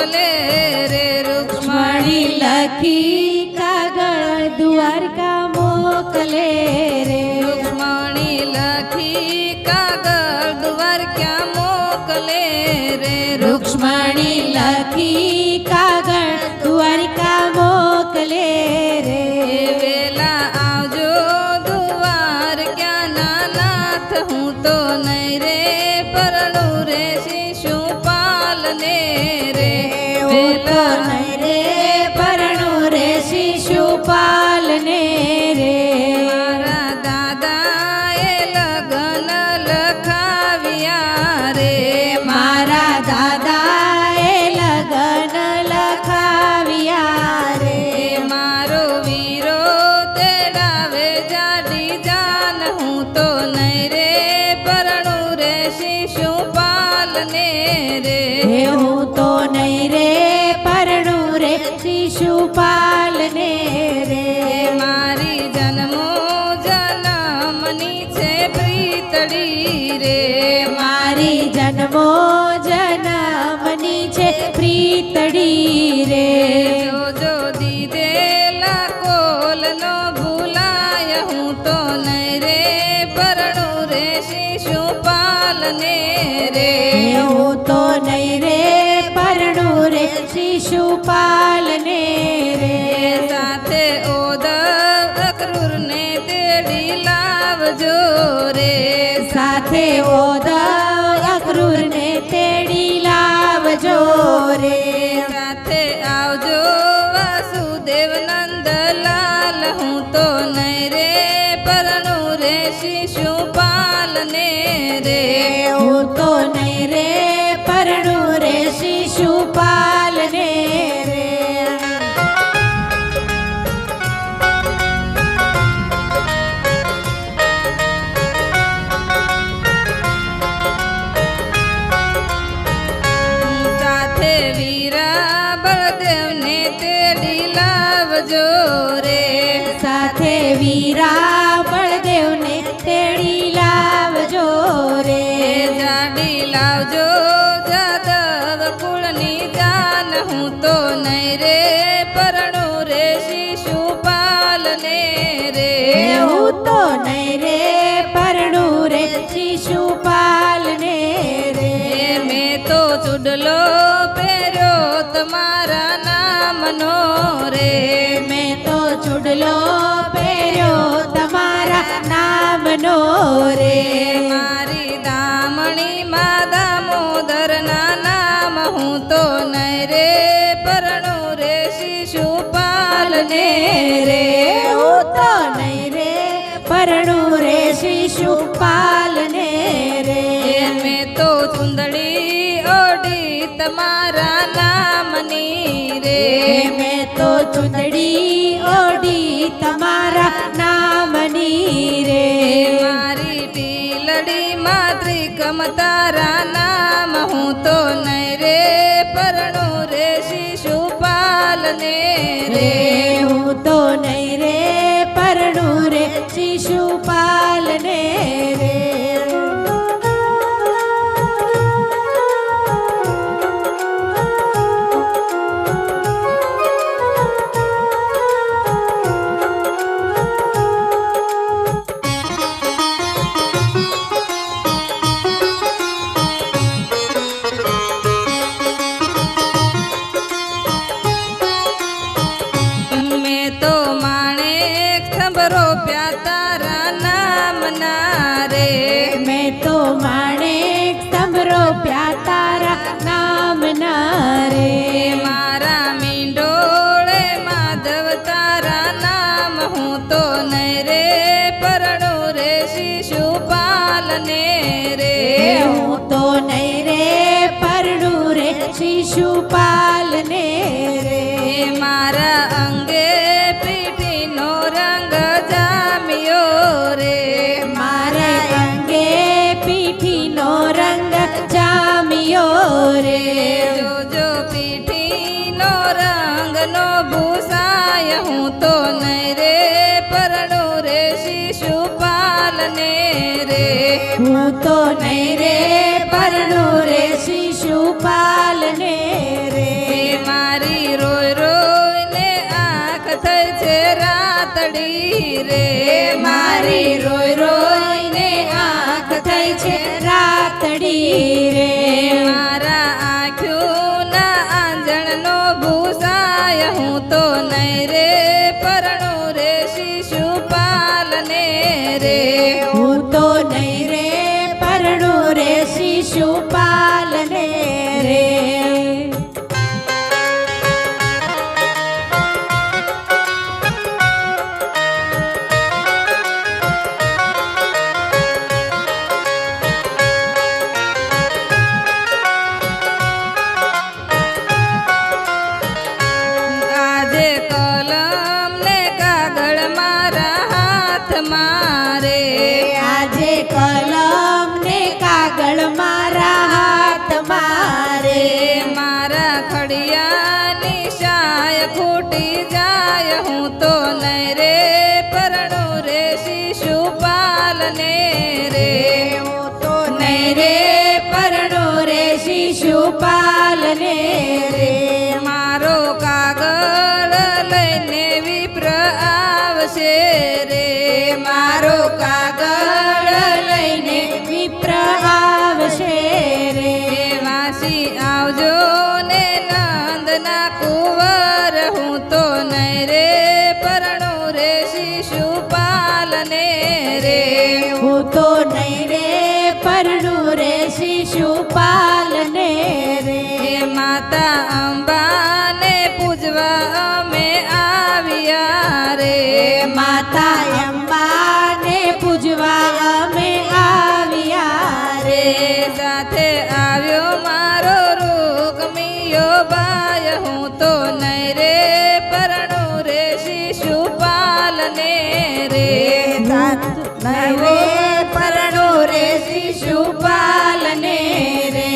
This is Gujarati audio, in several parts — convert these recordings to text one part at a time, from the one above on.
મોકલે રે રૂક્ષ્મણી લખી કાગળ દ્વારકા મોકલે રે રૂક્ષ્મણી લખી કાગળ દ્વારકા મોકલે રે રૂક્ષ્મણી લખી કાગળ દ્વારકા મોકલે રે વેલા આવજો દ્વારકા નાથ હું તો નહીં રે પરણું રે શિશુપાલ ને રે હું તો નહીં રે પરણું રે શિશુપાલ ને રે મારા દાદાએ લગન લખાવ્યા રે મારા દાદાએ લગન લખાવ્યા રે મારો વીરો તેડાવે જાડી જાન હું તો નહીં રે પરણું રે શિશુપાલ ને રે હું તો નહીં રે પરણું રે શિશુપાલ ને રે મારી જન્મો જન્મની છે પ્રીતડી રે મારી જન્મો જન્મની છે પ્રીતડી રે જોજો દીધેલા કોલનો ભૂલાય હું તો નહીં રે પરણું રે શિશુપાલ ને રે હું તો નહીં રે પરણું રે શિશુપાલ ને રે સાથે ઓદવ અક્રૂર ને તેડી લાવજો રે સાથે ઓદવ અક્રૂર ને તેડી લાવજો રે સાથે આવજો વાસુદેવ નંદલાલ હું તો નહીં રે પરણું રે શિશુપાલ ને રે હું તો નહીં રે પરણું રે શિશુપાલ ને રે સાથે વીરા બળદેવ ને તેડી લાવજો રે સાથે વીરા બળદેવ ને તેડી લાવજો રે જાડી લાવજો જાદવ કુળની જાન હું તો નહીં રે પરણું રે શિશુપાલ ને રે હું તો નહીં રે પરણું રે શિશુપાલ ને રે મેં તો ચૂડલો પહેર્યો તમારા નામનો રે મેં તો ચૂડલો પહેર્યો તમારા નામનો રે મારી દામણી માં દામોદર ના નામ હું તો નહીં રે પરણું રે શિશુપાલ ને રે હું તો નહીં રે પરણું રે શિશુપાલ ને રે મેં તો ચુંદડી ઓઢી તમારા નામની રે મેં તો ચૂંદડી ઓઢી તમારા નામની રે મારી ટીલડી માતૃકમ તારા નામ હું તો નહીં રે પરણું રે શિશુપાલ ને રે હું તો નહીં રે પરણું રે શિશુપાલ ને રે મેં તો માણેક થંભરો પ્યા તારા નામ ના રે મેં તો માણેક સંભરો પ્યા તારા નામ ના રે મારા મીંડોળે માધવ તારા નામ હું તો નહીં રે પરણું રે શિશુપાલ ને રે હું તો નહીં રે પરણું રે શિશુપાલ ને રે મારા અંગે પીઠીનો રંગ જામ્યો રે મારે અંગે પીઠીનો રંગ જામ્યો રે જોજો પીઠીનો રંગનો ભૂસાય હું તો નહીં રે પરણું રે શિશુપાલ ને રે હું તો નહીં રે પરણું રે શિશુપાલ ને રે મારી રોય રોઈને આંખ થઈ છે રાતડી રે મારી રોય રોઈને આંખ થઈ છે રાતડી રે મારા આંખ્યુંના આંજણનો ભૂસાય હું તો નહીં રે પરણું રે શિશુપાલને રે હું તો નહીં રે પરણું રે શિશુપાલને રે આજે કલમ ને કાગળ મારા હાથમાં રે આજે કલમ ને કાગળ મારા હાથમાં રે મારા ખડિયાની શાય ખૂટી જાય હું તો નહીં રે પરણું રે શિશુપાલને રે હું તો નહીં રે પરણું રે શિશુપાલને રે મારો કાગળ લઈને વિપ્ર આવશે રે મારો કાગળ લઈને વિપ્ર આવશે રે વાસી આવજો ને નંદના કુંવર હું તો નહીં રે પરણું રે શિશુપાલને રે હું તો નહીં રે પરણું રે શિશુપાલને રે માતા અંબાને પૂજવા અમે આવ્યા રે માતા અંબાને પૂજવા અમે આવ્યા રે સાથે આવ્યો મારો રૂકમિયો બાય હું તો નહીં રે પરણું રે શિશુપાલને રે નહીં રે પરણું રે શિશુપાલને રે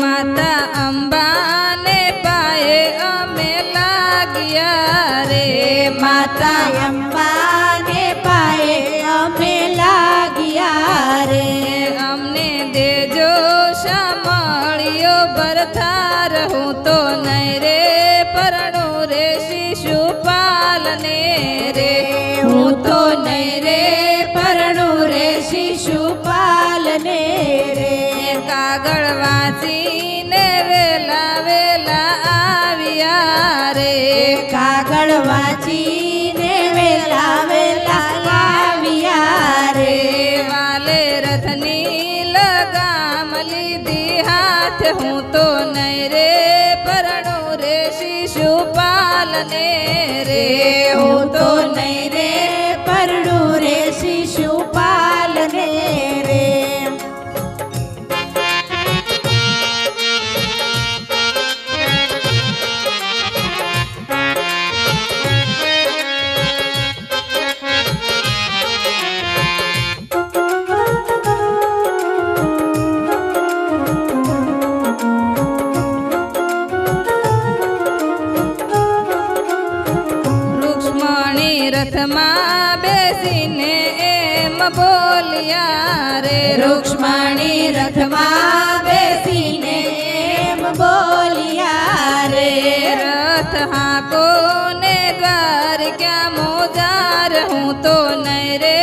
માતા અંબાને પાયે અમે લાગ્યા રે માતા અંબાને પાયે અમે લાગ્યા રે અમને દેજો શામળિયો ભરથાર હું તો નહીં રે પરણું રે શિશુપાલને રે હું તો નહીં રે પરણું રે શિશુપાલને રે કાગળ વાંચીને વેલા વેલા આવ્યા રે કાગળ વાંચીને વેલા વેલા આવ્યા રે વાલે રથની લગામ લીધી હાથ હું તો નહીં રે પરણું રે શિશુપાલને રે હું તો નહીં રે પરણું રે શિશુપાલને રે રૂક્ષ્મણી રથમાં બેસીને એમ બોલ્યા રે રૂક્ષ્મણી રથમાં બેસીને એમ બોલ્યા રે રથ હાકો ને દ્વારકા મોજાર હું તો નહીં રે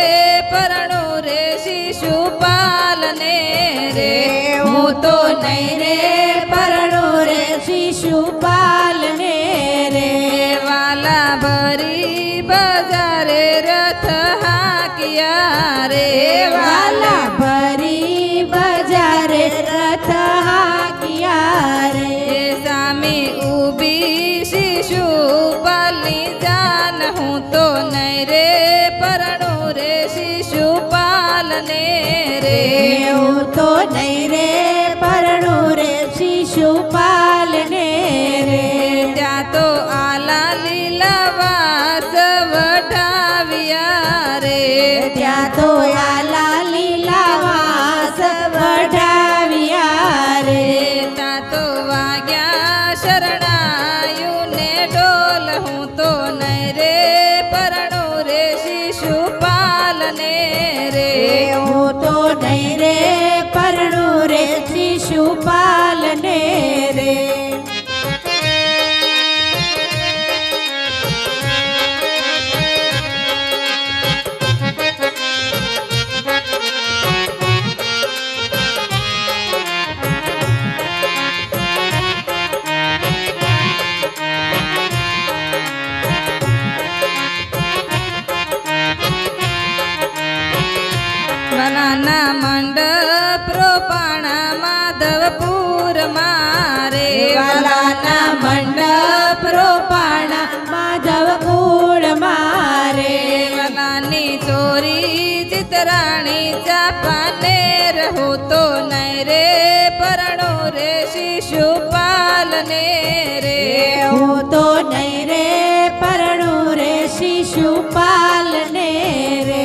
પરણું રે શિશુપાલને રે હું તો નહીં રે પરણું રે શિશુપાલને રે વાલા ભરી બજારે રથ હાક્યા રે વાલા ભરી બજારે રથ હાક્યા રે સામી ઊભી શિશુપાલની જાન હું તો નહીં રે પરણું રે શિશુપાલને રે હું તો નહીં રે પરણું રે શિશુપાલને રે ત્યાં તો આલા લીલા વાસ વટાવ્યા રે ત્યાં તો આલા લીલા વાસ વઢાવ્યા રે તા તો વાગ્યા શરણાયું ને ડોલ હું તો નહીં રે પરણું રે શિશુપાલ ને રે હું તો નહીં રે પરણું રે શિશુપાલ ને રે મલાના મંડપ રોપાણા માધવપુર મારે વાલાના મંડપ રોપાણા માધવપુર મારે મલાની ચોરી ચિતરાણી ચાપાને રહું તો નહીં રે પરણું રે શિશુપાલ ને રે હું તો નહીં રે પરણું રે શિશુપાલ ને રે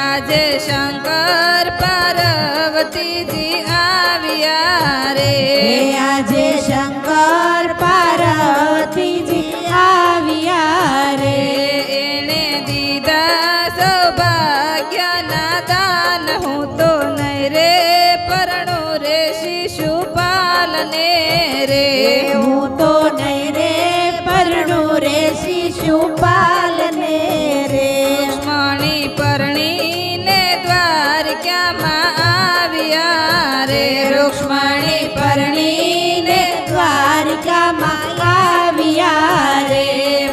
આજે શંકર પાર્વતીજી આવ્યા રે આજે શંકર પાર્વતીજી આવ્યા રે એને દીધા સૌભાગ્યના દાન હું તો નહીં રે પરણું રે શિશુપાલ ને રે હું તો નહીં રે પરણું રે શિશુપાલ ને રે લક્ષ્મણી પરણીને દ્વારકામાં આવ્યા રે રૂક્ષ્મણી પરણીને દ્વારકામાં આવ્યા રે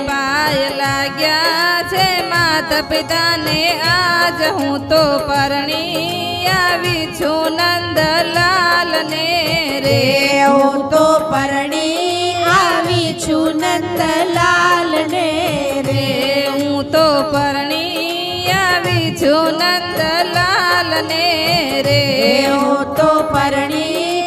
પાય લાગ્યા છે માતા પિતાને આજ હું તો પરણી આવી છું નંદલાલ ને રે હું તો પરણી આવી છું નંદલાલ ને રે હું તો પરણી આવી છું નંદલાલ ને રે હું તો પરણી